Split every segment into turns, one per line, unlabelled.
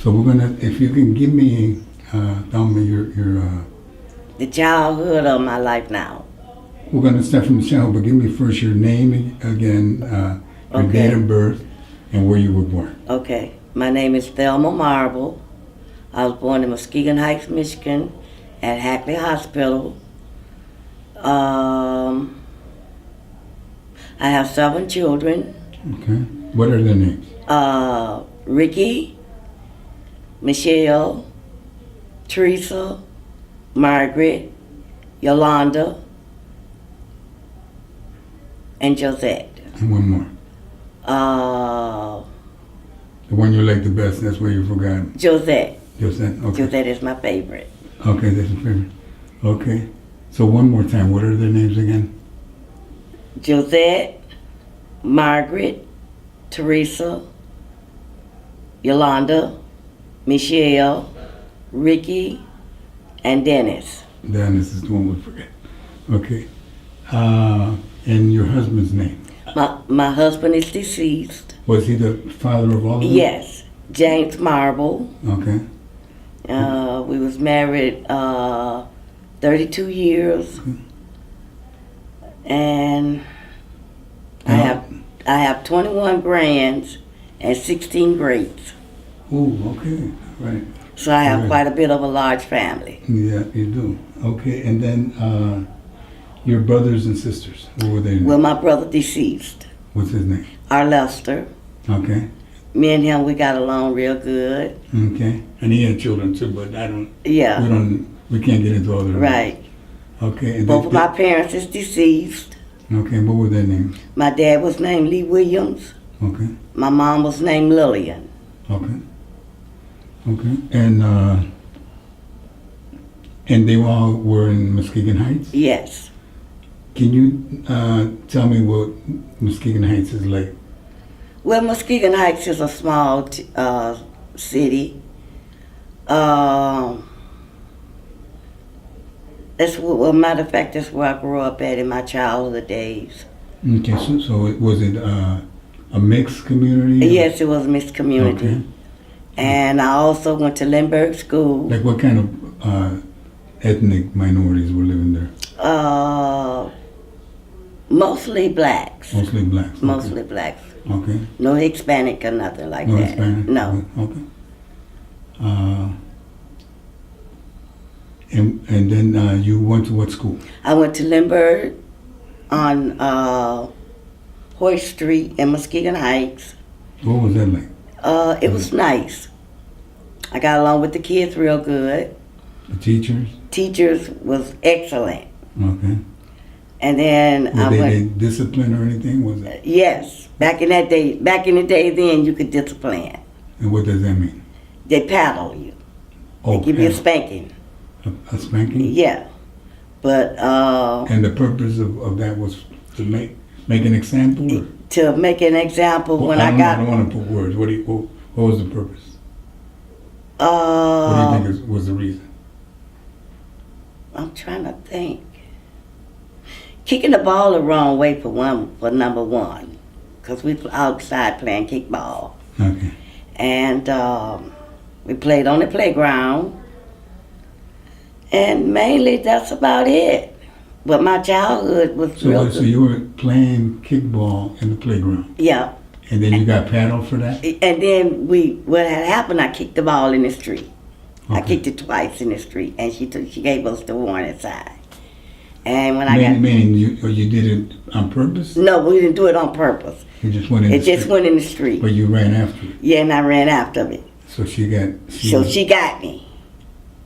So we're gonna, if you can give me, Thelma, your
The childhood of my life now.
we're gonna start from the childhood, but give me first your name again, your
Okay.
date of birth, and where you were born.
Okay. My name is Thelma Marble. I was born in Muskegon Heights, Michigan, at Hackley Hospital. I have 7 children.
Okay. What are their names?
Ricky, Michelle, Teresa, Margaret, Yolanda, and Josette.
And one more. The one you like the best, that's where you forgot.
Josette.
Josette, okay.
Josette is my favorite.
Okay, that's your favorite. Okay. So one more time, what are their names again?
Josette, Margaret, Teresa, Yolanda, Michelle, Ricky, and Dennis.
Dennis is the one we forget. Okay. And your husband's name?
My husband is deceased.
Was he the father of all of them?
Yes, James Marble.
Okay.
We was married 32 years, and I have 21 grands and 16 greats.
Oh, okay, right.
So I have
Right.
quite a bit of a large family.
Yeah, you do. Okay, and then your brothers and sisters, what were their names?
Well, my brother deceased,
What's his name?
our Lester.
Okay,
Me and him, we got along real good.
okay. And he had children too, but
Yeah,
we can't get into all the
right.
Okay, and
Both of my parents is deceased.
okay, what were their names?
My dad was named Lee Williams.
Okay,
My mom was named Lillian.
okay, okay. And they all were in Muskegon Heights?
Yes.
Can you tell me what Muskegon Heights is like?
Well, Muskegon Heights is a small city. Well, matter of fact, that's where I grew up at in my childhood days.
Okay, so was it a mixed community?
Yes, it was a mixed community.
Okay.
And I also went to Lindberg School.
Like what kind of ethnic minorities were living there?
Mostly blacks.
Mostly blacks. Okay.
Mostly blacks.
Okay.
No Hispanic or nothing like
No
that.
Hispanic?
No.
Okay. And then you went to what school?
I went to Lindberg on Hoyt Street in Muskegon Heights.
What was that like?
It was nice. I got along with the kids real good.
The teachers?
Teachers was excellent.
Okay.
And then
Were
I
they
went.
discipline or anything? Was it?
Yes, back in the day, then you could discipline.
And what does that mean?
They paddle you.
Oh,
They give you a
paddle.
spanking.
A spanking?
Yeah, but
And the purpose of that was to make an example? Or?
to make an example,
Well,
when
I
I
don't
got
want to put words. What was the purpose? What do you think was the reason?
I'm trying to think. Kicking the ball the wrong way for number one, because we were outside playing kickball,
Okay.
and we played on the playground, and mainly that's about it. But my childhood was real
So
good.
you were playing kickball in the playground,
Yeah,
and then you got paddled for that?
and then what had happened, I kicked the ball in the street. I
Okay.
kicked it twice in the street, and she gave us the warning sign. And when
Meaning you did it on purpose?
no, we didn't do it on purpose.
You just went in
It
the
just
street,
went in the street.
but you ran after it.
Yeah, and I ran after it.
So she got.
So she got me.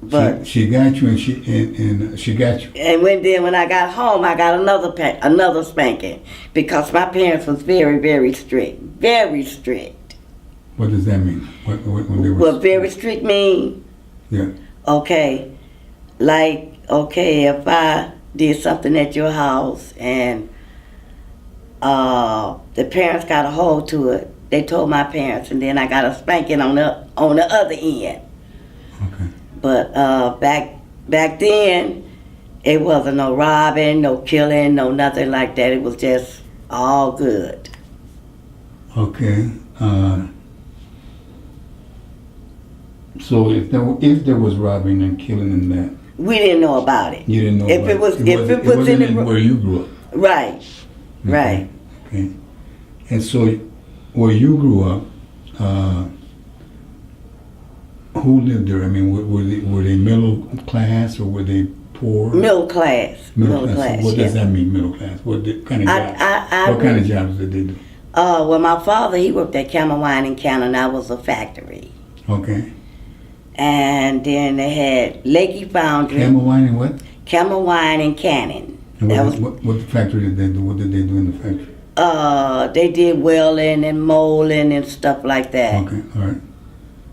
But
she got you, and she got you.
and when I got home, I got another spanking because my parents was very, very strict. Very strict.
What does that mean? When they were?
What very strict mean?
Yeah.
Okay, like if I did something at your house and the parents got a hold to it, they told my parents, and then I got a spanking on the other end.
Okay.
But back then, it wasn't no robbing, no killing, no nothing like that. It was just all good.
Okay. So if there was robbing and killing and that,
We didn't know about it.
you didn't know
If
about
it was,
it.
if it was
wasn't
in the
where you grew up.
right, right.
Okay. And so where you grew up, who lived there? I mean, were they middle class or were they poor?
Middle class.
Middle class. So what does that mean, middle class? What kind of jobs? What kind of jobs did they do?
Well, my father, he worked at Camel Wine in Cannon. That was a factory.
Okay.
And then they had Lakey Foundry.
Camel Wine and what?
Camel Wine in Cannon.
And what factory did they do? What did they do in the factory?
They did welding and molding and stuff like that.
Okay, all right.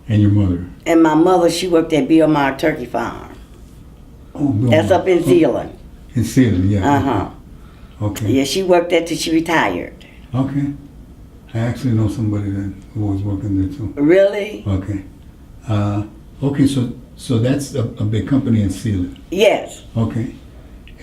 And your mother?
And my mother, she worked at Billmar Turkey Farms.
Oh, Billmar.
That's up in Zeeland.
In Zeeland, yeah.
Uh-huh.
Okay.
Yeah, she worked there till she retired.
Okay. I actually know somebody who was working there too.
Really?
Okay. Okay, so that's a big company in Zeeland.
Yes.
Okay.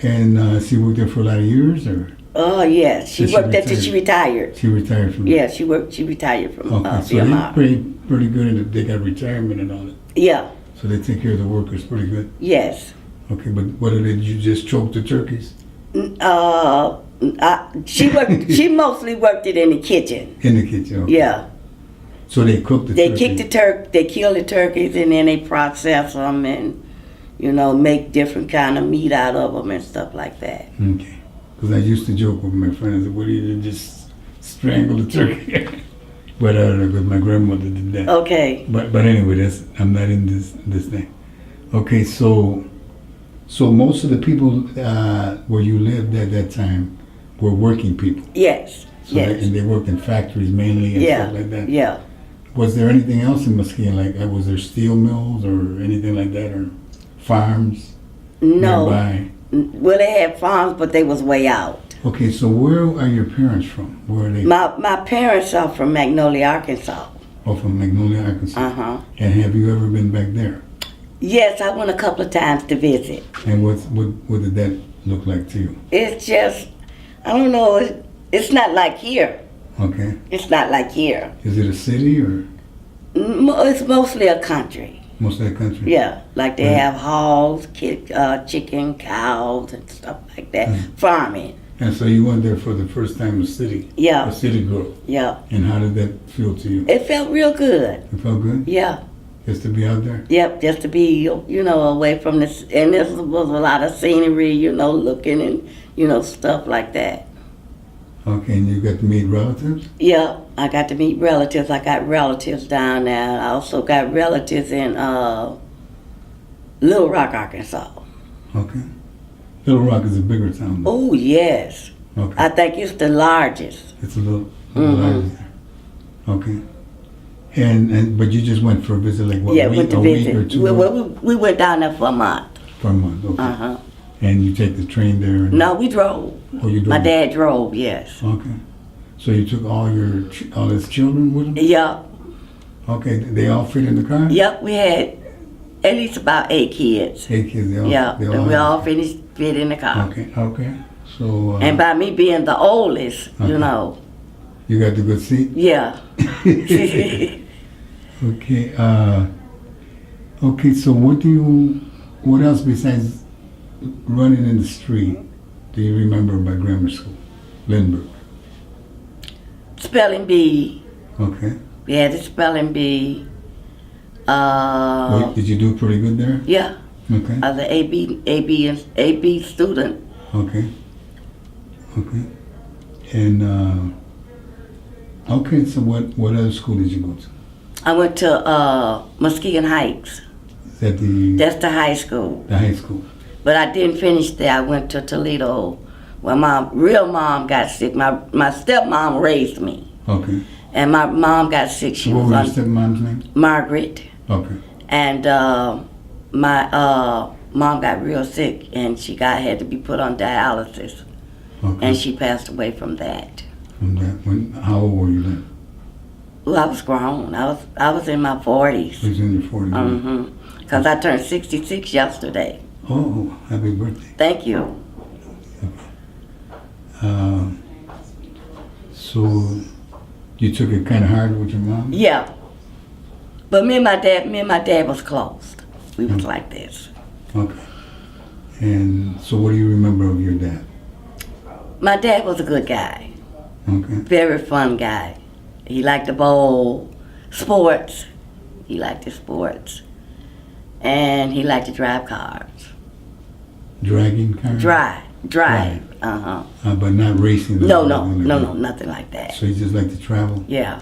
And she worked there for a lot of years, or?
Oh, yes. She worked there till she retired.
She retired from.
Yeah, she retired from
Okay, so
Billmar.
they're pretty good at it. They got retirement and all that.
Yeah.
So they take care of the workers pretty good.
Yes.
Okay, but what did you just choke the turkeys?
She worked. She mostly worked it in the kitchen.
In the kitchen. Okay.
Yeah.
So they cooked the
They
turkeys.
kicked the they kill the turkeys, and then they process them and, make different kind of meat out of them and stuff like that.
Okay. Because I used to joke with my friends, what do you just strangle the turkey? But my grandmother did that.
Okay.
But anyway, I'm not in this thing. Okay, so most of the people where you lived at that time were working people.
Yes.
So
yes.
And they worked in factories mainly and
Yeah.
stuff like that.
Yeah.
Was there anything else in Muskegon? Like, was there steel mills or anything like that, or farms
No.
nearby?
Well, they had farms, but they was way out.
Okay, so where are your parents from? Where are they?
My parents are from Magnolia, Arkansas.
Oh, from Magnolia, Arkansas.
Uh-huh.
And have you ever been back there?
Yes, I went a couple of times to visit.
And what did that look like to you?
It's just, I don't know, it's not like here.
Okay.
It's not like here.
Is it a city or
It's mostly a country.
most of the country?
Yeah, like they
Right.
have hogs, chicken, cows, and stuff like that. Farming.
And so you went there for the first time, a
Yeah,
city girl.
yeah.
And how did that feel to you?
It felt real good.
It felt good?
Yeah.
Just to be out there?
Yep, just to be, away from this. And this was a lot of scenery, looking and, stuff like that.
Okay, and you got to meet relatives?
Yeah, I got to meet relatives. I got relatives down there. I also got relatives in Little Rock, Arkansas.
Okay. Little Rock is a bigger town. Though.
Oh, yes.
Okay.
I think it's the largest.
It's a little larger there. Okay. But you just went for a visit, like what,
Yeah,
week,
went to
a
visit.
week or two?
We went down there for a month.
For a month, okay.
Uh-huh.
And you take the train there? And,
No, we drove.
Oh, you drove?
My dad drove, yes.
Okay. So you took all his children with him?
Yep.
Okay, they all fit in the car?
Yep, we had at least about 8 kids.
8 kids, they all
Yeah,
they
and we all fit in the car.
Okay. So
And by me being the oldest,
Okay. You got the good seat?
yeah.
Okay. Okay, so what else besides running in the street do you remember about grammar school? Lindberg.
Spelling bee.
Okay.
We had the spelling bee.
Did you do pretty good there?
Yeah,
Okay.
I was an AB student.
Okay. And okay, so what other school did you go to?
I went to Muskegon Heights.
Is that
That's the high school.
the high school?
But I didn't finish there. I went to Toledo. When my real mom got sick, my stepmom raised me.
Okay.
And my mom got sick. She
What
was
was your stepmom's name?
Margaret.
Okay.
And my mom got real sick, and she had to be put on dialysis.
Okay.
And she passed away from that.
From that, how old were you then?
Well, I was grown. I was in my 40s.
You was in your 40s.
Mm-hmm. Because I turned 66 yesterday.
Oh, happy birthday.
Thank you.
So you took it kind of hard with your mom?
Yeah. But me and my dad was close. We was like this.
Okay. And so what do you remember of your dad?
My dad was a good guy.
Okay.
Very fun guy. He liked to bowl, sports. He liked the sports. And he liked to drive cars.
Dragging cars?
Drive. Uh-huh.
But not racing?
No, nothing like that.
So he just liked to travel?
Yeah.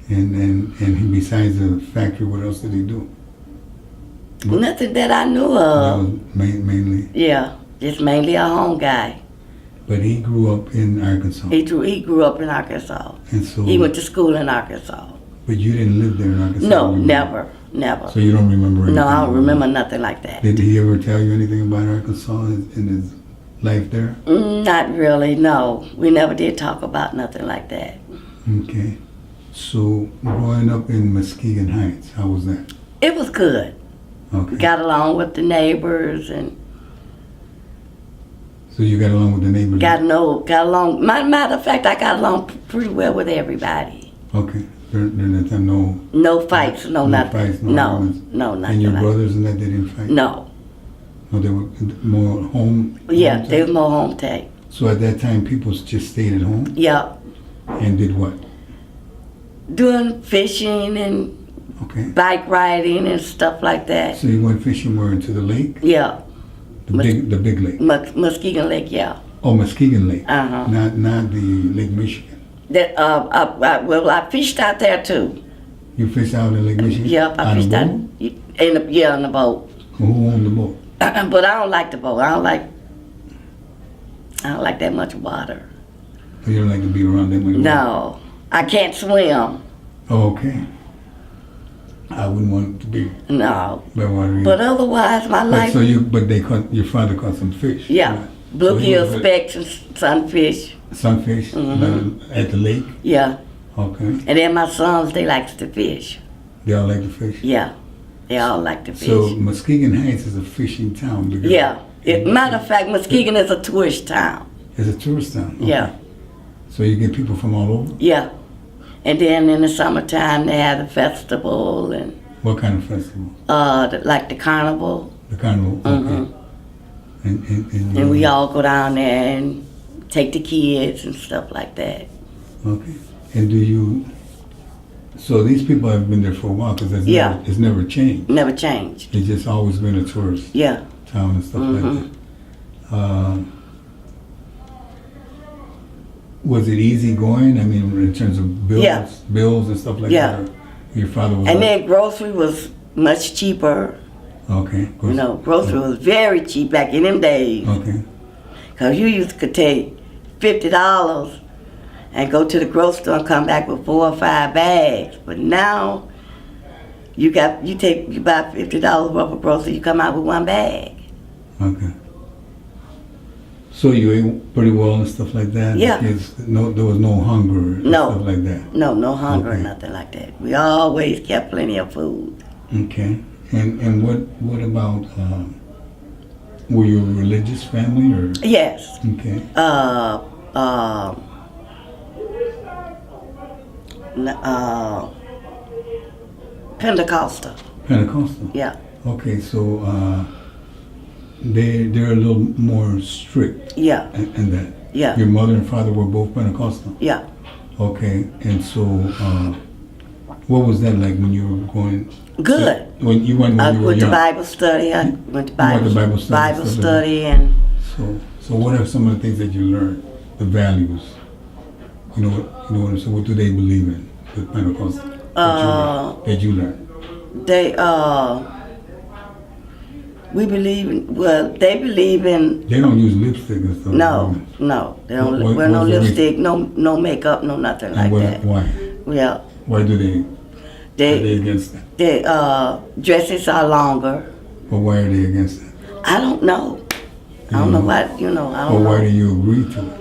And he, besides the factory, what else did he do?
Nothing that I knew
That
of.
was mainly?
Yeah, just mainly a home guy.
But he grew up in Arkansas?
He grew up in Arkansas.
And so?
He went to school in Arkansas.
But you didn't live there in Arkansas?
No, never.
So you don't remember anything?
No, I don't remember nothing like that.
Did he ever tell you anything about Arkansas in his life there?
Not really, no. We never did talk about nothing like that.
Okay. So growing up in Muskegon Heights, how was that?
It was good.
Okay.
Got along with the neighbors and
So you got along with the neighbors?
got along. Matter of fact, I got along pretty well with everybody.
Okay. During that time,
No fights, no nothing.
Fights,
no
arguments.
nothing.
And your
like
brothers and that, they didn't fight?
No.
No, they were more home?
Yeah,
home
they
type?
was more home tech.
So at that time, people just stayed at home
Yeah.
and did what?
Doing fishing and
Okay.
bike riding and stuff like that.
So you went fishing where, into the lake?
Yeah.
The big lake?
Muskegon Lake, yeah.
Oh, Muskegon Lake?
Uh-huh.
Not the Lake Michigan?
Well, I fished out there too.
You fished out in Lake Michigan?
Yep, I
On a
fished out.
boat?
In the boat.
Well, who owned the boat?
But I don't like the boat. I don't like that much water.
Oh, you don't like to be around that much?
No, I can't swim.
Oh, okay. I wouldn't want it to be
No.
by water either.
But otherwise, my life.
Your father caught some fish?
Yeah,
Right.
bluegill,
So he was
specks, and sunfish.
Sunfish at the lake?
Yeah,
Okay.
and then my sons, they like to fish.
They all like to fish?
Yeah, they all like to fish.
So Muskegon Heights is a fishing town? Because
Yeah. Matter of fact, Muskegon is a tourist town.
It's a tourist town? Okay.
Yeah,
So you get people from all over?
yeah. And then in the summertime, they have the festival and
What kind of festival?
like the carnival.
The carnival? Okay.
Mhm.
And
And we all go down there and take the kids and stuff like that.
Okay. And so these people have been there for a while because
Yeah.
it's never changed.
Never changed.
It's just always been a tourist
Yeah.
town and stuff like that. Was it easy going? I mean, in terms of bills,
Yeah.
bills and stuff like
Yeah.
that? Or your father was
And then grocery was much cheaper.
Okay.
You know, grocery was very cheap back in them days.
Okay.
Cause you could take $50 and go to the grocery store and come back with 4 or 5 bags. But now you buy $50 worth of groceries, you come out with 1 bag.
Okay. So you ate pretty well and stuff like that?
Yeah.
There was no hunger and
No.
stuff like that?
No hunger or
Okay.
nothing like that. We always kept plenty of food.
Okay. And what about, were you a religious family or?
Yes.
Okay.
Pentecostal.
Pentecostal?
Yeah.
Okay, so they're a little more strict
Yeah.
in that.
Yeah.
Your mother and father were both Pentecostal?
Yeah.
Okay, and so what was that like when you were going?
Good.
When you went
I
when you were
went to
young?
Bible study. I went to
You went to Bible study,
and
So what are some of the things that you learned? The values. So what do they believe in? The Pentecostal that you learned.
they we believe in, well, they believe in.
They don't use lipstick and stuff.
No, they don't
What-
wear no
what's the
lipstick, no makeup, no nothing like that.
Why?
Yeah,
Why do they? Are they
they
against that?
dresses are longer.
Or why are they against that?
I don't know. I don't know why. I don't
Or why
know.
do you agree to it?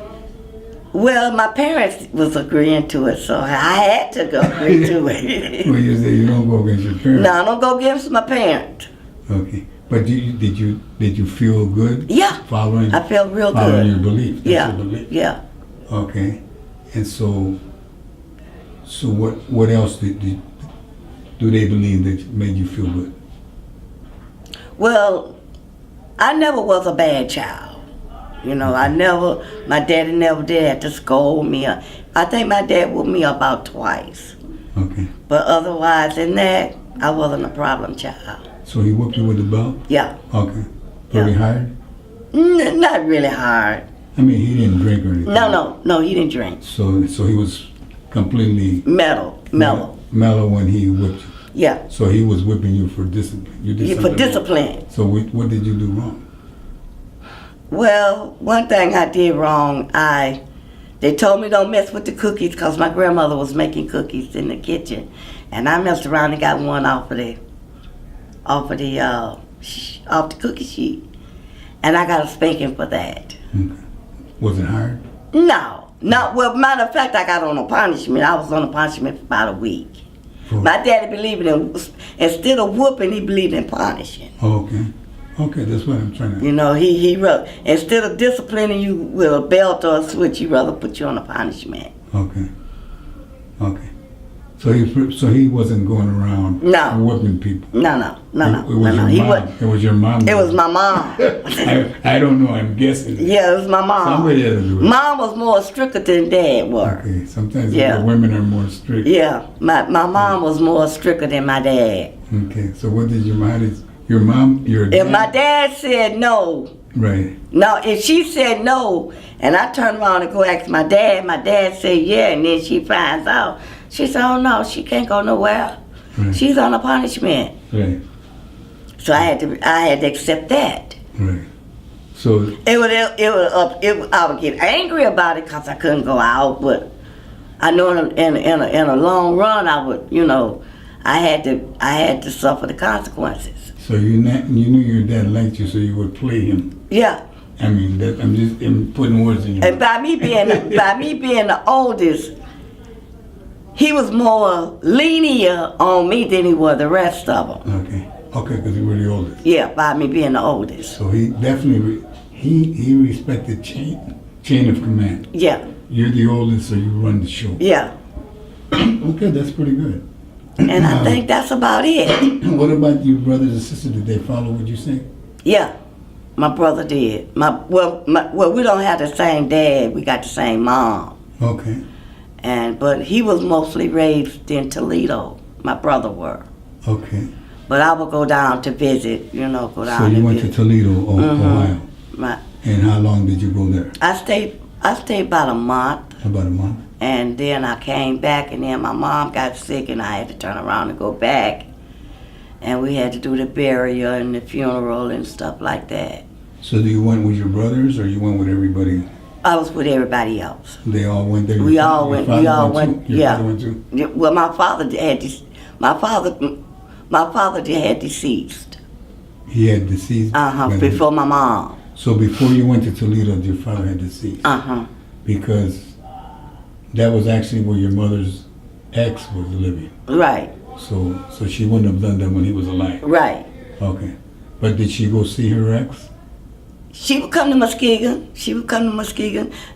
Well, my parents was agreeing to it, so I had to go agree to it.
Well, you say you don't go against your parents.
No, I don't go against my parents.
Okay, but did you feel good?
Yeah,
Following.
I felt real
Following your
good.
belief. That's
Yeah,
your belief.
yeah.
Okay, and so what else do they believe that made you feel good?
Well, I never was a bad child. You know, my daddy never did have to scold me. I think my dad whooped me about twice.
Okay.
But otherwise than that, I wasn't a problem child.
So he whooped you with a belt?
Yeah.
Okay. Pretty hard?
Not really hard.
I mean, he didn't drink or anything?
No, he didn't drink.
So he was completely...
Mellow.
Mellow when he whipped you?
Yeah.
So he was whipping you for discipline? You did
for discipline.
Wrong. So what did you do wrong?
Well, one thing I did wrong, they told me don't mess with the cookies because my grandmother was making cookies in the kitchen. And I messed around and got one off the cookie sheet. And I got a spanking for that.
Okay. Was it hard?
No. Well, matter of fact, I got on a punishment. I was on a punishment for about a week. My daddy believed in, instead of whooping, he believed in punishing.
Oh, okay. Okay, that's what I'm trying to...
You know, he instead of disciplining you with a belt or a switch, he'd rather put you on a punishment.
Okay. Okay. So he wasn't going around whooping people?
No.
It was your mom?
It was my mom.
I don't know, I'm guessing.
Yeah, it was my mom.
Somebody had to do it.
Mom was more stricter than dad was.
Okay, sometimes the women are more strict.
Yeah, my mom was more stricter than my dad.
Okay, so what did your dad?
If my dad said no.
Right.
No, if she said no, and I turned around and go ask my dad said yeah, and then she finds out. She said, oh no, she can't go nowhere. Right. She's on a punishment.
Right.
So I had to accept that.
Right. So
I would get angry about it because I couldn't go out, but I know in a long run I would, you know, I had to suffer the consequences.
So you knew your dad liked you, so you would play him.
Yeah.
I mean, I'm putting words in your mouth.
And by me being the oldest, he was more lenient on me than he was the rest of them.
Okay, because you were the oldest.
Yeah, by me being the oldest.
So he definitely he respected chain of command.
Yeah.
You're the oldest, so you run the show.
Yeah.
Okay, that's pretty good.
And I think that's about it.
What about your brothers and sisters? Did they follow what you say?
Yeah, my brother did. Well, we don't have the same dad. We got the same mom.
Okay.
But he was mostly raised in Toledo. My brother were.
Okay.
But I would go down to visit. You know, go down.
So you went to Toledo, Ohio.
Right.
And how long did you go there?
I stayed about a month.
About a month.
And then I came back, and then my mom got sick, and I had to turn around and go back. And we had to do the burial and the funeral and stuff like that.
So you went with your brothers, or you went with everybody?
I was with everybody else.
They all went there?
We all went. Your father
went too?
Well, my father had deceased.
He had deceased?
Before my mom.
So before you went to Toledo, your father had deceased? Because that was actually where your mother's ex was living.
Right.
So she wouldn't have done that when he was alive.
Right.
Okay. But did she go see her ex?
She would come to Muskegon.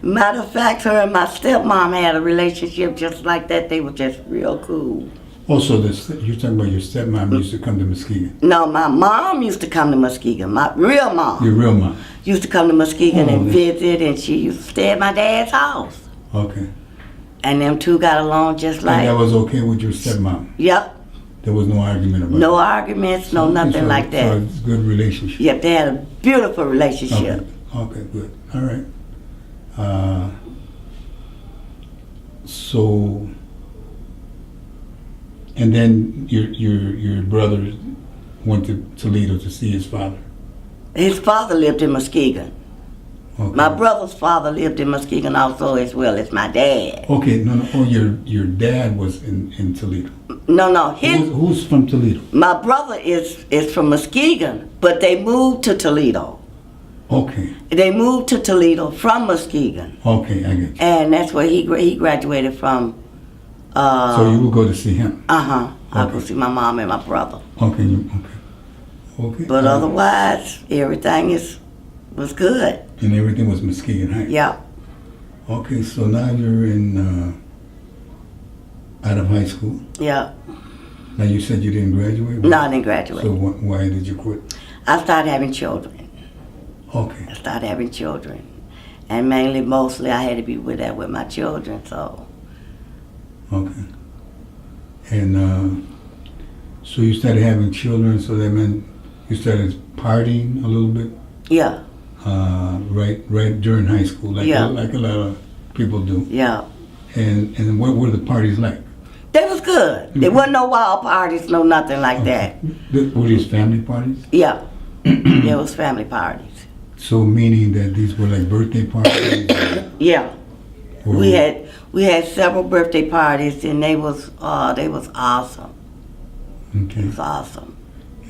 Matter of fact, her and my stepmom had a relationship just like that. They were just real cool.
Also, you're talking about your stepmom used to come to Muskegon?
No, my mom used to come to Muskegon. My real mom.
Your real mom?
Used to come to Muskegon and visit, and she used to stay at my dad's house.
Okay.
And them two got along just like...
And that was okay with your stepmom?
Yep.
There was no argument about it?
No arguments, nothing like that.
So it's a good relationship?
Yep, they had a beautiful relationship.
Okay, good. All right. So... And then your brother went to Toledo to see his father?
His father lived in Muskegon.
Okay.
My brother's father lived in Muskegon also, as well as my dad.
Okay, no. Oh, your dad was in Toledo?
No.
Who's from Toledo?
My brother is from Muskegon, but they moved to Toledo.
Okay.
They moved to Toledo from Muskegon.
Okay, I get you.
And that's where he graduated from.
So you will go to see him?
I'll go see my mom and my brother.
Okay.
But otherwise, everything was good.
And everything was Muskegon Heights?
Yeah.
Okay, so now you're out of high school?
Yeah.
Now you said you didn't graduate?
No, I didn't graduate.
So why did you quit?
I started having children.
Okay.
I started having children. And mostly I had to be with my children, so.
Okay. And so you started having children, so that meant you started partying a little bit?
Yeah.
Right during high school, like a lot of people do.
Yeah.
And what were the parties like?
They was good. There wasn't no wild parties, no nothing like that.
Were these family parties?
Yeah. It was family parties.
So meaning that these were like birthday parties?
Yeah. We had several birthday parties, and they was awesome.
Okay.
It was awesome.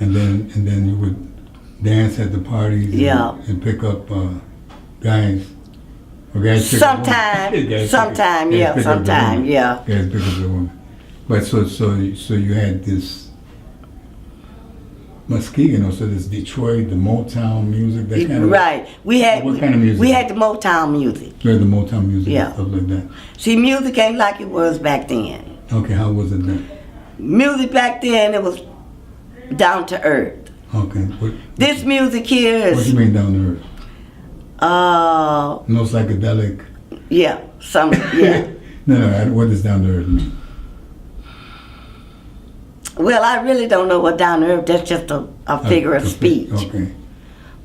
And then you would dance at the parties and pick up guys. Or guys pick up women.
Sometime, yeah.
Guys pick up the woman. But so you had this Muskegon, so this Detroit, the Motown music, that kind of.
Right.
What kind of music?
We had the Motown music.
You had the Motown music and stuff like that.
See, music ain't like it was back then.
Okay, how was it then?
Music back then, it was down to earth.
Okay.
This music here is.
What do you mean down to earth? No psychedelic.
Yeah.
No. What does down to earth mean?
Well, I really don't know what down to earth. That's just a figure of speech.
Okay.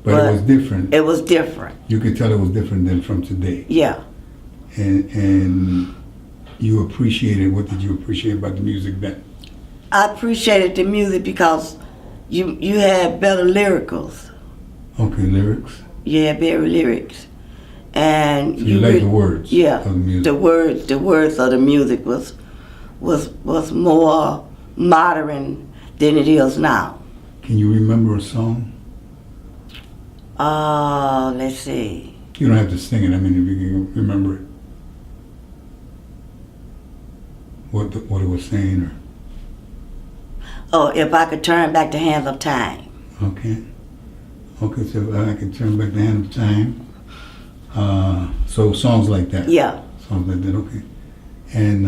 But it was different.
It was different.
You could tell it was different than from today.
Yeah.
And you appreciated. What did you appreciate about the music then?
I appreciated the music because you had better lyricals.
Okay, lyrics.
You had better lyrics, and
so you like the words.
Yeah,
of the music.
The words of the music was more modern than it is now.
Can you remember a song?
Let's see.
You don't have to sing it. I mean, if you can remember it, what it was saying, or.
Oh, if I could turn back the hands of time.
Okay. Okay, so if I could turn back the hand of time. So songs like that.
Yeah.
Songs like that. Okay. And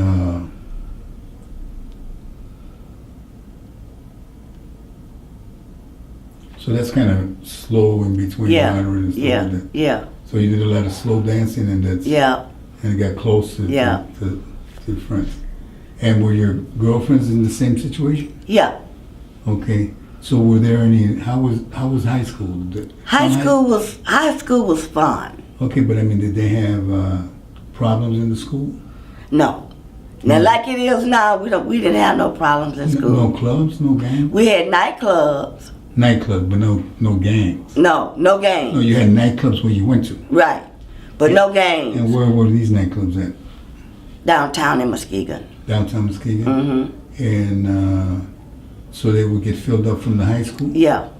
so that's kind of slow in between moderate and stuff like that.
Yeah.
So you did a lot of slow dancing, and that's and it got close to friends. And were your girlfriends in the same situation?
Yeah.
Okay. So were there any? How was high school?
High school was fun.
Okay, but I mean, did they have problems in the school?
No. Now, like it is now, we didn't have no problems in school.
No clubs, no gangs.
We had nightclubs.
Nightclubs, but no gangs.
No gangs.
No, you had nightclubs where you went to.
Right, but no gangs.
And where were these nightclubs at?
Downtown in Muskegon.
Downtown Muskegon.
Mm-hmm.
And so they would get filled up from the high school.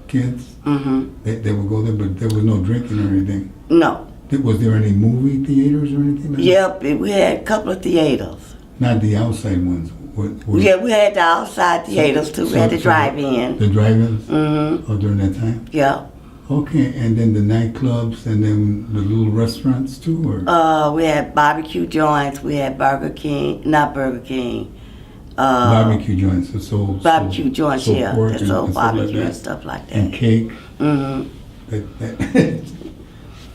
Kids.
Mm-hmm.
They would go there, but there was no drinking or anything.
No.
Was there any movie theaters or anything like that?
Yep, we had a couple of theaters.
Not the outside ones.
Yeah, we had the outside theaters too. We had the drive-in.
The drive-ins?
Mm-hmm.
Oh, during that time?
Yeah.
Okay, and then the nightclubs and then the little restaurants too, or?
We had barbecue joints. We had not Burger King.
Barbecue joints.
Barbecue joints, yeah.
Pork
That sold barbecue
like
and stuff like that.
And cake.
Mm-hmm.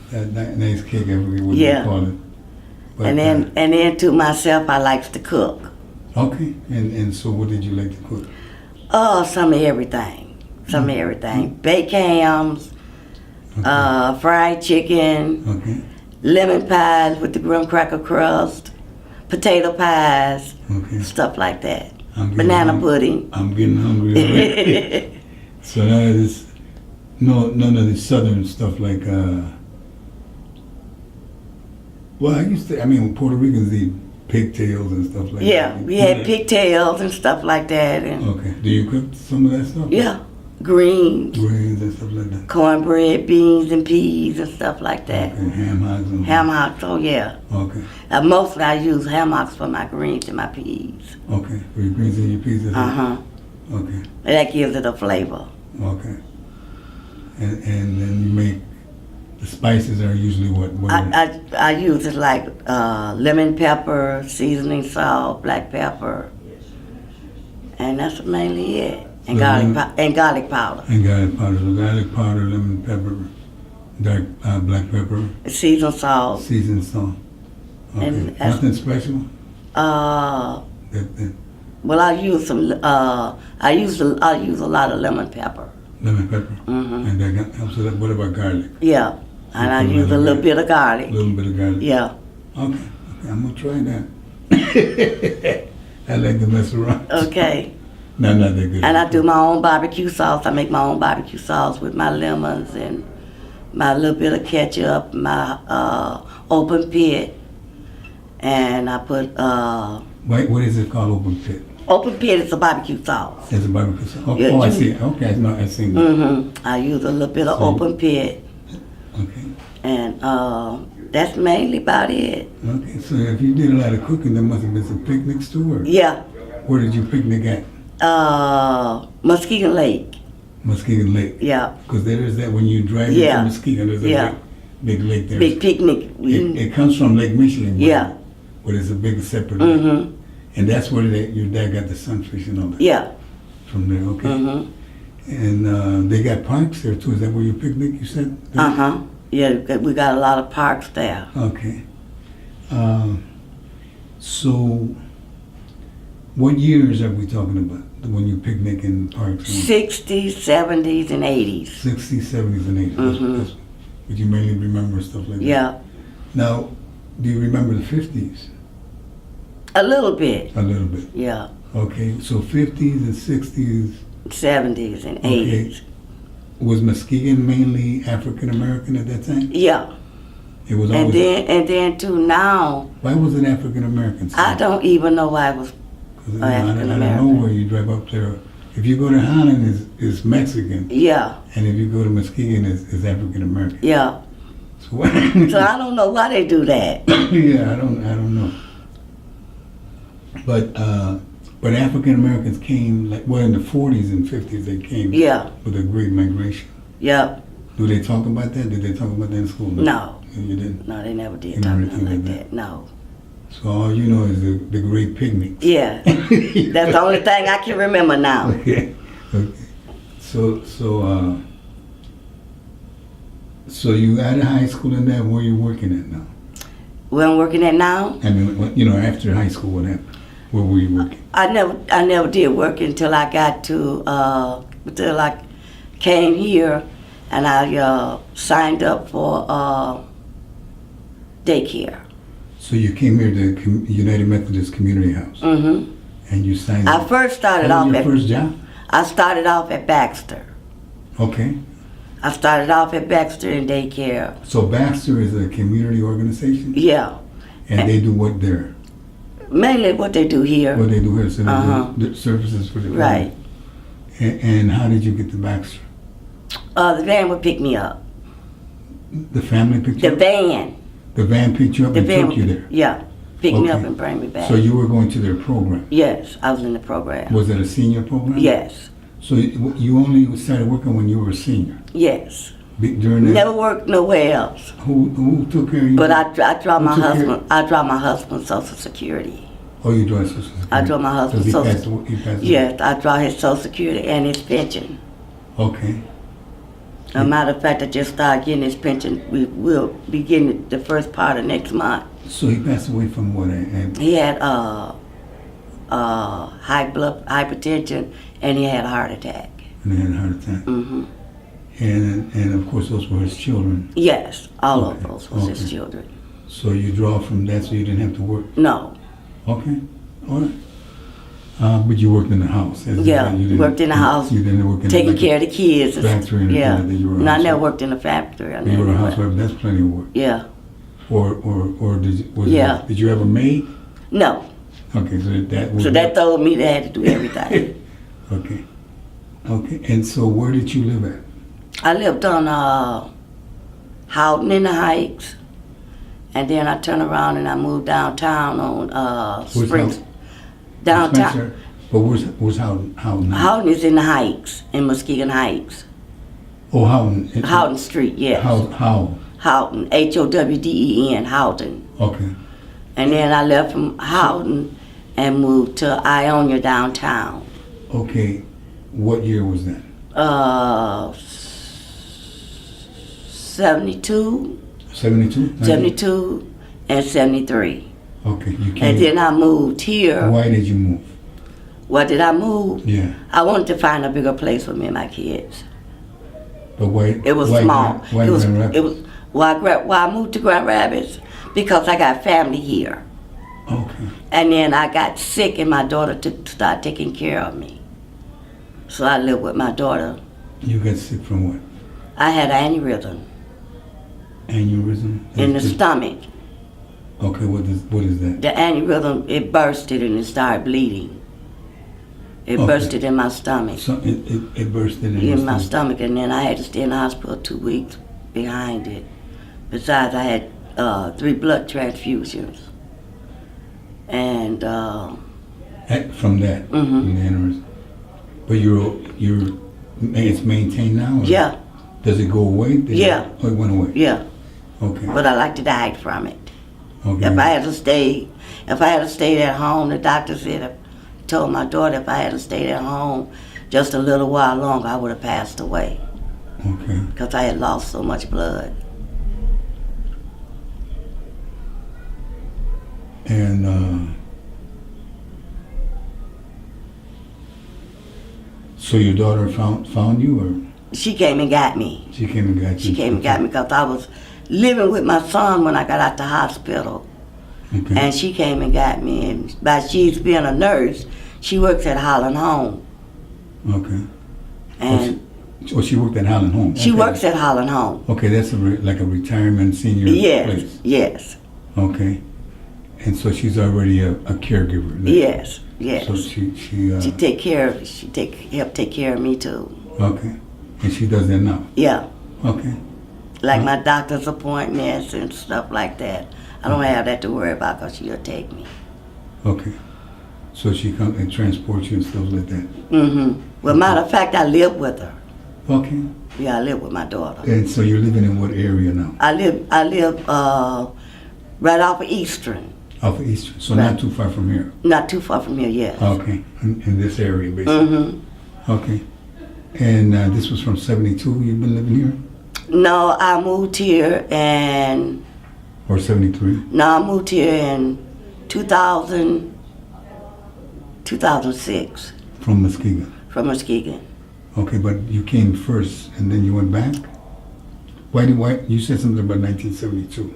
That nice cake, I forget what they call it. But,
and then to myself, I likes to cook.
Okay, and so what did you like to cook?
Oh, some of everything. Some of everything. Baked hams, fried chicken, lemon pies with the graham cracker crust, potato pies, stuff like that. Banana pudding.
I'm getting hungry already. So none of this southern stuff like, Puerto Ricans eat pigtails and stuff like that.
Yeah, we had pigtails and stuff like that. And
okay. Do you cook some of that stuff?
Yeah. Greens.
Greens and stuff like that.
Cornbread, beans, and peas and stuff like that.
Okay, ham hocks.
Ham hocks, oh yeah.
Okay.
Mostly I use ham hocks for my greens and my peas.
Okay, for your greens and your peas?
Uh-huh.
Okay.
That gives it a flavor.
Okay. And then you make, the spices are usually what?
I use it like lemon pepper, seasoning salt, black pepper, And that's mainly it. And
So
garlic
then-
and garlic powder.
And garlic powder. So garlic powder, lemon pepper, dark black pepper,
Seasoned salt.
seasoned salt. Okay.
And that's-
Nothing special?
Uh,
That
well, I use some. I use a lot of lemon pepper.
lemon pepper.
Mhm.
And that helps with that. What about garlic?
Yeah, and I
put a
use a
little
little bit of
A
garlic.
little bit of garlic.
Yeah.
Okay. I'm gonna try that. I like to mess around.
Okay.
No, not that good.
And I do my own barbecue sauce. I make my own barbecue sauce with my lemons and my little bit of ketchup, my open pit, and I put
Wait, what is it called? Open pit.
open pit is a barbecue sauce.
It's a barbecue sauce. Oh,
Yeah,
oh, I
you-
see it. Okay, no, I see that.
I use a little bit of
So-
open pit,
Okay.
and that's mainly about it.
Okay, so if you did a lot of cooking, there must have been some picnics too, or
Yeah.
where did you picnic at?
Muskegon Lake.
Muskegon Lake.
Yeah.
Because there is that when you drive
Yeah.
into Muskegon, there's a
Yeah.
big lake there.
Big picnic.
It comes from Lake Michigan.
Yeah.
But it's a big separate lake.
Mm-hmm.
And that's where your dad got the sunfish and all that.
Yeah.
From there, okay.
Mm-hmm.
And they got parks there too. Is that where you picnic, you said?
Uh-huh. Yeah, we got a lot of parks there.
Okay. So, what years are we talking about when you picnic in parks?
60s, 70s, and 80s.
60s, 70s, and 80s.
Mhm.
That's what you mainly remember, stuff like that.
Yeah.
Now, do you remember the 50s?
A little bit.
A little bit.
Yeah.
Okay, so 50s and 60s,
70s and
Okay.
80s.
was Muskegon mainly African American at that time?
Yeah.
It was
And
always.
then to now,
Why was it African American?
I don't even know why it was.
Because
African
I don't know
American.
where you drive up there. If you go to Holland, it's Mexican,
Yeah.
and if you go to Muskegon, it's African American.
Yeah.
So,
So I don't know why they do that.
yeah, I don't know. But African Americans came in the 40s and 50s they came
Yeah.
with a great migration.
Yep.
Do they talk about that? Did they talk about that in school?
No.
You didn't.
No, they never
You
did
never
talk
did
nothing like
anything
that. No.
So all you know is the great picnics.
Yeah. That's the only thing I can remember now.
Okay. Okay. So you out of high school and that, where you working at now?
Where I'm working at now,
I mean, after high school, what happened? Where were you working?
I never did work until I got to until I came here, and I signed up for daycare.
So you came here to United Methodist Community House,
Mm-hmm.
and you signed
I
up.
first started
What
off
was your
at
first job?
I started off at Baxter.
Okay.
I started off at Baxter in daycare.
So Baxter is a community organization,
Yeah,
and they do what there?
mainly what they do here.
What they do here, so they
Uh-huh.
do services for the
Right.
And how did you get to Baxter?
The van would pick me up.
The family picked you
The
up?
van.
The van picked you up
The
and
van
took you
would,
there?
yeah, pick me up
Okay.
and bring me back.
So you were going to their program?
Yes, I was in the program.
Was it a senior program?
Yes,
So you only started working when you were a senior?
yes.
During that?
Never worked nowhere else.
Who took care of you?
But I draw my
Who took care-
husband. I draw my husband Social Security.
Oh, you joined Social Security?
I draw my husband
Because he
Social.
passed away?
Yes, I draw his Social Security and his pension.
Okay.
As a matter of fact, I just started getting his pension. We will be getting it the first part of next month.
So he passed away from what? And
He had hypertension and he had a heart attack.
he had a heart attack.
Hmm.
And of course those were his children.
Yes, all
Okay,
of those was his
okay.
children.
So you draw from that so you didn't have to work?
No,
Okay. All right. But you worked in the house? as in
yeah,
that you didn't-
worked in the house,
You didn't work in
taking
like
care of the kids. and
factory and
yeah,
everything, you were a
no, I never
housewife.
worked in a factory. I
You were
never
a
went.
housewife, that's plenty of work.
Yeah,
Or
Yeah.
did you have a maid?
no.
Okay, so that was...
So that told me they had to do everything.
Okay. Okay, and so where did you live at?
I lived on Houghton in the Heights, and then I turned around and I moved downtown on
Where's
Springs.
Houghton?
Downtown.
Spencer? But where's Houghton? Houghton?
Houghton is in the Heights, in Muskegon Heights.
Oh, Houghton.
Houghton Street, yes.
How?
Houghton, Howden, Houghton.
Okay.
And then I left from Houghton and moved to Ionia downtown.
Okay, what year was that?
72,
72?
72, and 73.
Okay, you came.
And then I moved here.
Why did you move?
Why did I move?
Yeah.
I wanted to find a bigger place for me and my kids.
But why?
It was
why
small.
Why Grand Rapids?
Why I moved to Grand Rapids? Because I got family here.
Okay.
And then I got sick and my daughter started taking care of me. So I lived with my daughter.
You got sick from what?
I had aneurysm
Aneurysm?
in the stomach.
Okay, what is that?
The aneurysm, it bursted and it started bleeding. It bursted in my stomach.
So it bursted
In my stomach, and then I had to stay in the hospital 2 weeks behind it. Besides, I had 3 blood transfusions. And
from that, from the aneurysm. But it's maintained now? Or
yeah,
does it go away?
Yeah.
Oh, it went away?
yeah.
Okay.
But I like to die from it.
Okay.
If I had to stay at home, the doctor told my daughter if I had to stay at home just a little while longer, I would have passed away.
Okay.
Because I had lost so much blood.
And so your daughter found you, or
She came and got me.
she came and got you?
She came and got me because I was living with my son when I got out the hospital.
Okay.
And she came and got me. And by she's being a nurse, she works at Holland Home.
Okay.
And
she worked at Holland Home.
she
Okay.
works at Holland Home.
Okay, that's like a retirement senior place.
Yes,
Okay. And so she's already a caregiver.
yes, yes.
So she
She help take care of me too.
okay. And she does that now.
Yeah,
Okay.
like my doctor's appointments and stuff like that. I don't have that to worry about because she'll take me.
Okay. So she comes and transports you and stuff like that.
Mm-hmm. Well, matter of fact, I live with her.
Okay.
Yeah, I live with my daughter.
And so you're living in what area now?
I live right off of Eastern.
Off of Eastern. So
Right.
not too far from here.
Not too far from here, yes.
Okay. In this area, basically.
Mm-hmm.
Okay. And this was from 72. You've been living here,
No, I moved here
or 73?
I moved here in 2006
From Muskegon.
from Muskegon.
Okay, but you came first and then you went back. Why you said something about 1972?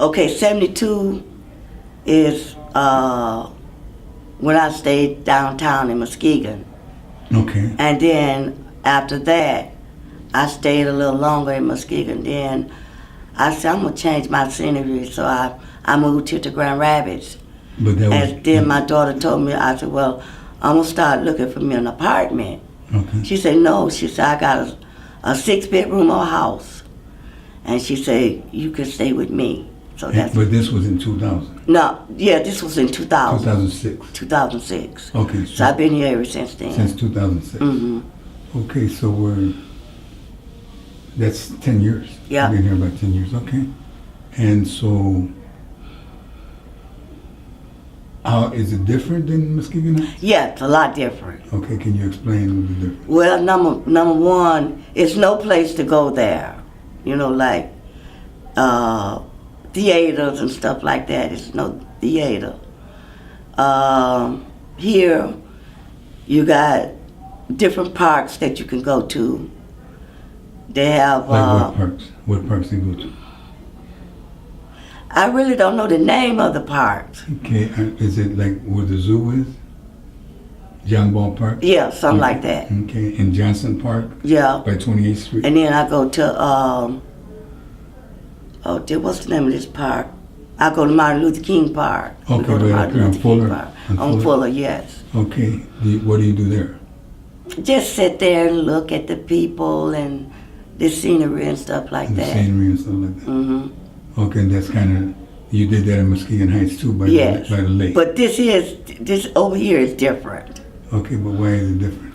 Okay, 72 is when I stayed downtown in Muskegon.
Okay.
And then after that, I stayed a little longer in Muskegon. Then I said, I'm going to change my scenery. So I moved here to Grand Rapids.
But that was.
And then my daughter told me, I said, well, I'm going to start looking for me an apartment.
Okay.
She said, no. She said, I got a 6-bedroom or house. And she said, you can stay with me. So that's.
But this was in 2000.
No, yeah, this was in 2000.
2006.
2006.
Okay.
So I've been here ever since then.
Since 2006.
Mm-hmm.
Okay, so that's 10 years.
Yeah.
You've been here about 10 years. Okay. And so, is it different than Muskegon Heights?
Yeah, it's a lot different.
Okay, can you explain the difference?
Well, number one, it's no place to go there. You know, like theaters and stuff like that. It's no theater. Here, you got different parks that you can go to. They have.
Like what parks? What parks do you go to?
I really don't know the name of the parks.
Okay, is it like where the zoo is? John Ball Park?
Yeah, something like that.
Okay, in Johnson Park
Yeah.
by 28th Street?
And then I go to, what's the name of this park? I go to Martin Luther King Park. We
Okay,
go to
right up
Martin
here on
Luther King
Fuller?
Park.
On
On
Fuller?
Fuller, yes.
Okay, what do you do there?
Just sit there and look at the people and the scenery and stuff like
The
that.
scenery and stuff like that?
Mm-hmm.
Okay, and that's kind of, you did that in Muskegon Heights too, by
Yes.
the lake?
But this over here is different.
Okay, but why is it different?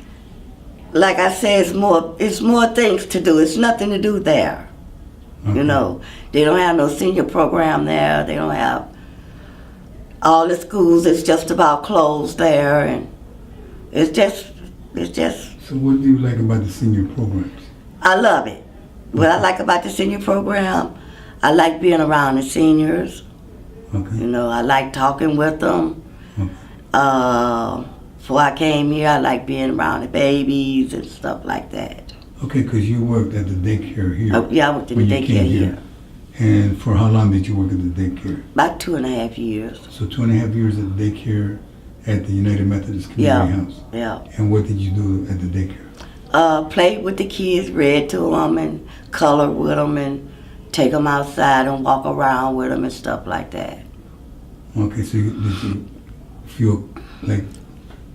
Like I said, it's more things to do. It's nothing to do there.
Okay.
You know, they don't have no senior program there. They don't have all the schools. It's just about closed there, and it's just It's just,
So what do you like about the senior programs?
I love it. What I like about the senior program, I like being around the seniors.
Okay.
You know, I like talking with them.
Okay.
Before I came here, I like being around the babies and stuff like that.
Okay, because you worked at the daycare here.
Yeah, I worked in
when
the
you came
daycare here.
And for how long did you work at the daycare?
About 2.5 years.
So 2.5 years at the daycare at the United Methodist Community House.
Yeah.
And what did you do at the daycare?
Play with the kids, read to them, and color with them, and take them outside and walk around with them and stuff like that.
Okay, so did you feel like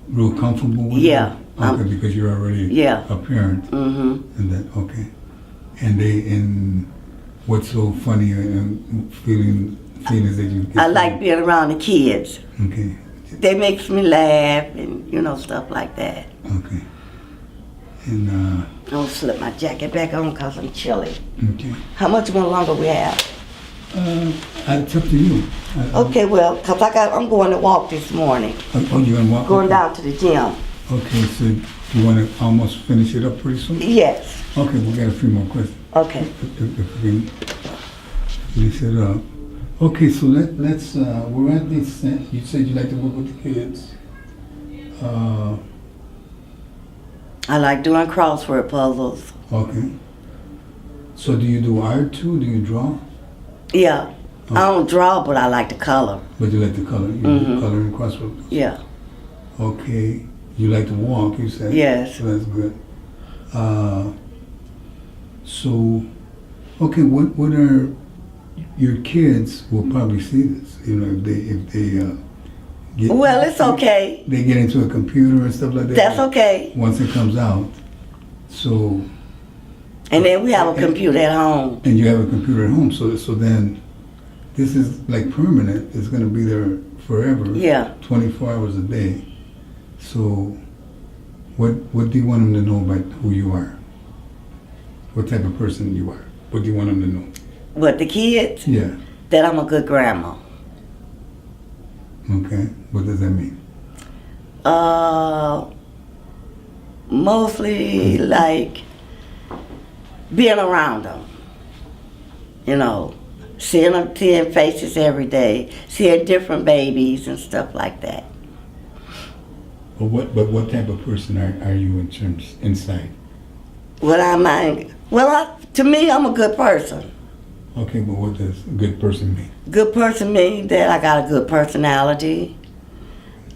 real comfortable with
Yeah.
them? Okay, because you're already a parent.
Mm-hmm.
And that, okay. And what's so funny and feelings that you get?
I like being around the kids.
Okay.
They makes me laugh and, you know, stuff like that.
Okay. And,
I'm gonna slip my jacket back on because I'm chilly.
okay.
How much more longer we have?
It's up to you.
Okay, well, because I'm going to walk this morning.
Oh, you're going to walk?
Going
Okay.
down to the gym.
Okay, so you want to almost finish it up pretty soon?
Yes.
Okay, we got a few more questions.
Okay.
If we can finish it up. Okay, so let's, we're at this, you said you like to work with the kids.
I like doing crossword puzzles.
Okay. So do you do art too? Do you draw?
Yeah.
Oh.
I don't draw, but I like to color.
But you like to color? You do color and crossword?
Yeah.
Okay. You like to walk, you said?
Yes.
So that's good. So, okay, what are your kids will probably see this, you know, if they get.
Well, it's okay.
They get into a computer and stuff like that.
That's okay.
Once it comes out, so.
And then we have a computer at home.
And you have a computer at home, so then this is like permanent. It's gonna be there forever.
Yeah.
24 hours a day. So, what do you want them to know about who you are? What type of person you are? What do you want them to know?
What, the kids?
Yeah.
That I'm a good grandma.
Okay. What does that mean?
Mostly like being around them. You know, seeing faces every day, seeing different babies and stuff like that.
But what type of person are you in terms inside?
What I mind? Well, to me, I'm a good person.
Okay, but what does a good person mean?
Good person means that I got a good personality.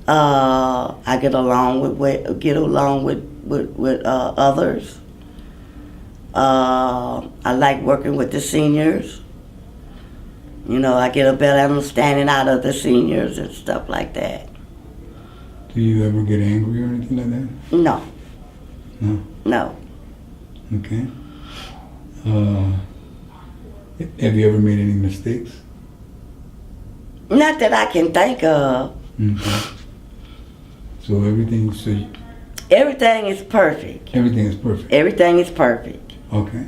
I get along with others. I like working with the seniors. You know, I get a better understanding out of the seniors and stuff like that.
Do you ever get angry or anything like that?
No.
No?
No.
Okay. Have you ever made any mistakes?
Not that I can think of.
Okay. So everything
Everything is perfect.
everything is perfect.
Everything is perfect.
Okay.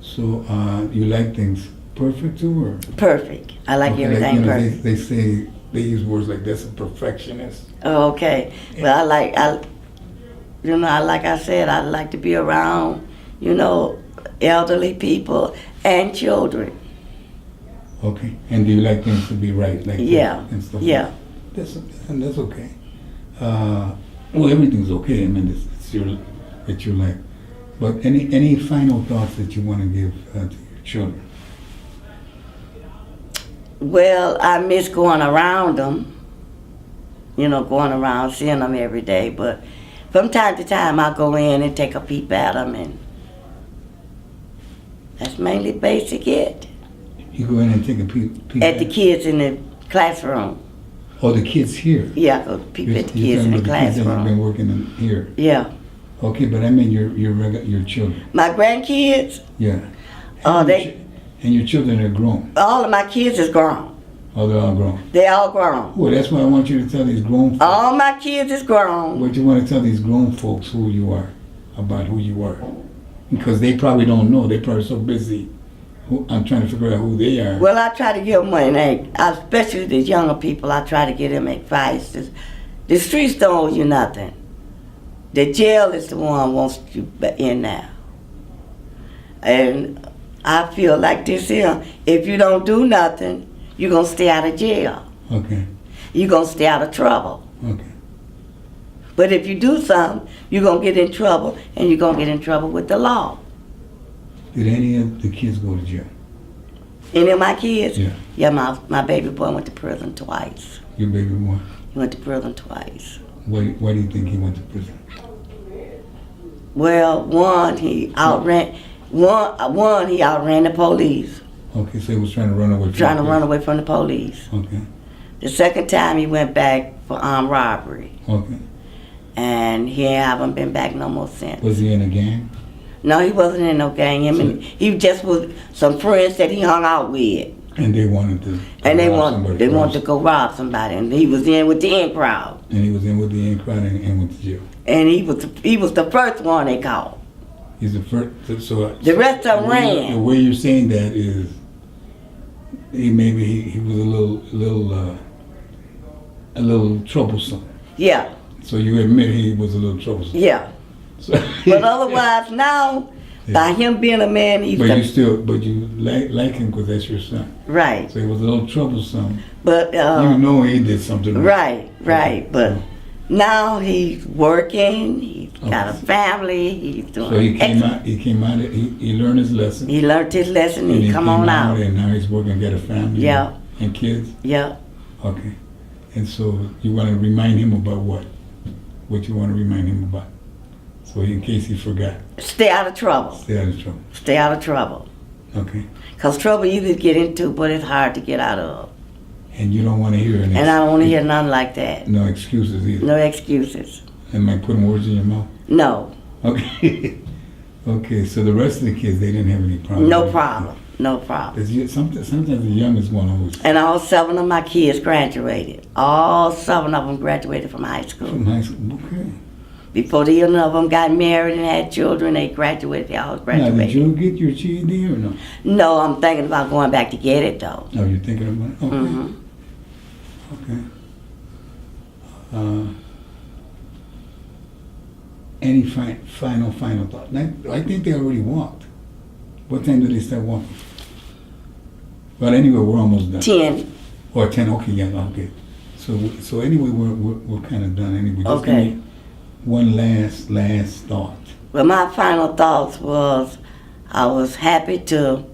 So you like things perfect too, or?
Perfect. I like
Okay,
everything
you know,
perfect.
They say they use words like that's a perfectionist.
Oh, okay. Well, like I said, I like to be around, you know, elderly people and children.
Okay. And do you like things to be right, like
Yeah.
that and stuff?
Yeah.
That's okay. Well, everything's okay. I mean, it's your life. But any final thoughts that you want to give to your children?
Well, I miss going around them. You know, going around, seeing them every day. But from time to time, I go in and take a peep at them, and that's mainly basic it.
You go in and take a peep
At the kids in the classroom.
Oh, the kids here.
Yeah, I go peep at the
You're
kids in the
talking about the kids that have been
classroom.
working in here.
Yeah.
Okay, but I mean your children.
My grandkids,
Yeah.
and
your children are grown.
all of my kids is grown.
Oh, they're all grown.
They all grown.
Well, that's why I want you to tell these grown folks.
All my kids is grown.
What you want to tell these grown folks who you are, about who you are. Because they probably don't know. They're probably so busy. I'm trying to figure out who they are.
Well, I try to give them especially the younger people, I try to give them advice. The streets don't owe you nothing. The jail is the one wants you in now. And I feel like this here, if you don't do nothing, you're going to stay out of jail.
Okay.
You're going to stay out of trouble.
Okay.
But if you do something, you're going to get in trouble, and you're going to get in trouble with the law.
Did any of the kids go to jail?
Any of my kids?
Yeah.
Yeah, my baby boy went to prison twice.
Your baby boy?
He went to prison twice.
Why do you think he went to prison?
Well, one, he outran the police.
Okay, so he was trying to run away
From the police.
Okay.
The second time he went back for armed robbery.
Okay.
And he haven't been back no more since.
Was he in a gang?
No, he wasn't in no gang. He just was some friends that he hung out with.
And they wanted to
they wanted to go rob somebody, and he was in with the in crowd.
And he was in with the in crowd and went to jail.
And he was the first one they caught.
He's the first. So
the rest of them ran.
The way you're saying that is, he was a little troublesome.
Yeah.
So you admit he was a little troublesome.
Yeah.
So,
but otherwise now, by him being a man, he's.
But you like him because that's your son.
Right.
So he was a little troublesome.
But
you know he did something.
Right. But now he's working. He's got a family. He's doing.
So he came out. He learned his lesson.
He learned his lesson. And he come on out.
And now he's working, got a family.
Yeah.
And kids.
Yeah.
Okay. And so you want to remind him about what? What you want to remind him about? So in case he forgot.
Stay out of trouble.
Stay out of trouble.
Stay out of trouble.
Okay.
Because trouble you could get into, but it's hard to get out of.
And you don't want to hear anything.
And I don't want to hear nothing like that.
No excuses either.
No excuses.
Am I putting words in your mouth?
No.
Okay. Okay, so the rest of the kids, they didn't have any problem.
No problem. No problem.
Sometimes the youngest one always.
And all 7 of my kids graduated. All 7 of them graduated from high school.
From high school, okay.
Before the other of them got married and had children, they graduated. They all graduated.
Now, did you get your GED or no?
No, I'm thinking about going back to get it though.
Oh, you're thinking about it? Okay.
Mm-hmm.
Okay. Any final thought? I think they already walked. What time did they start walking? Well, anyway, we're almost done.
10.
Or 10, okay, yeah, okay. So anyway, we're kind of done anyway. Just
okay.
Give me one last thought.
Well, my final thoughts was I was happy to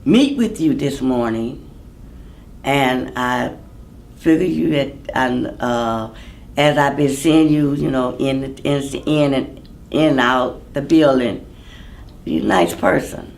meet with you this morning, and I figure you that as I've been seeing you, in and out the building, you're a nice person.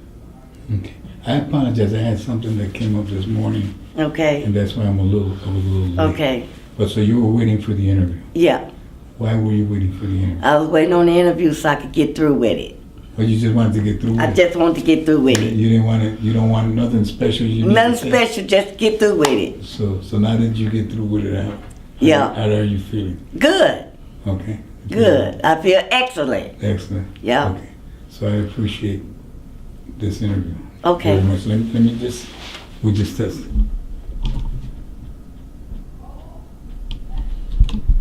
Okay. I apologize. I had something that came up this morning.
Okay.
And that's why I was a little late.
Okay.
But so you were waiting for the interview?
Yeah.
Why were you waiting for the interview?
I was waiting on the interview so I could get through with it.
But you just wanted to get through with it?
I just wanted to get through with it.
You don't want nothing special?
Nothing special, just get through with it.
So now that you get through with it,
how
are you feeling?
Good.
Okay.
Good. I feel excellent.
Excellent.
Yeah.
Okay. So I appreciate this interview.
Okay.
Very much. Let me just, we just tested.